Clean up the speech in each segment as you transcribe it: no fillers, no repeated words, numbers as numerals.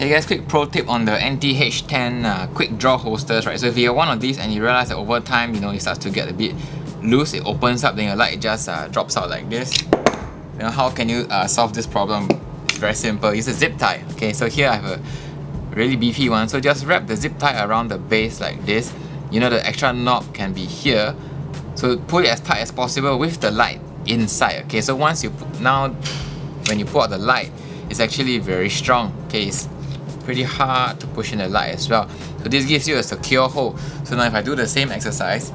Hey guys, quick pro tip on the NTH10 quick draw holsters, right? So if you have one of these and you realize that over time, it starts to get a bit loose, it opens up, then your light just drops out like this. How can you solve this problem? It's very simple. Use a zip tie. Okay, so here I have a really beefy one. So just wrap the zip tie around the base like this. The extra knob can be here. So pull it as tight as possible with the light inside. Okay, so once when you pull out the light, it's actually very strong. Okay, it's pretty hard to push in the light as well. So this gives you a secure hold. So now if I do the same exercise,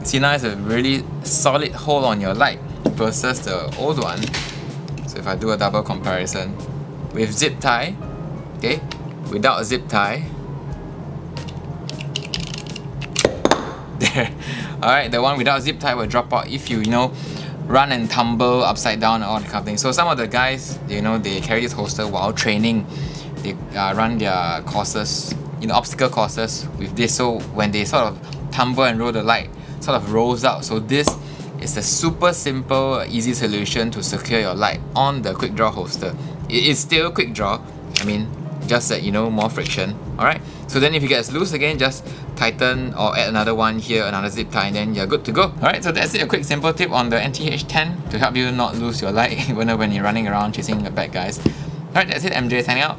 see now it's a really solid hold on your light versus the old one. So if I do a double comparison with zip tie, okay, without a zip tie, there. Alright, the one without zip tie will drop out if you run and tumble upside down and all that kind of thing. So some of the guys, they carry this holster while training. They run their courses, obstacle courses with this. So when they sort of tumble and roll, the light sort of rolls out. So this is a super simple, easy solution to secure your light on the quick draw holster. It is still quick draw. Just that more friction. Alright. So then if it gets loose again, just tighten or add another one here, another zip tie, and then you're good to go. Alright, so that's it, a quick simple tip on the NTH10 to help you not lose your light even when you're running around chasing the bad guys. Alright, that's it, MJ signing out.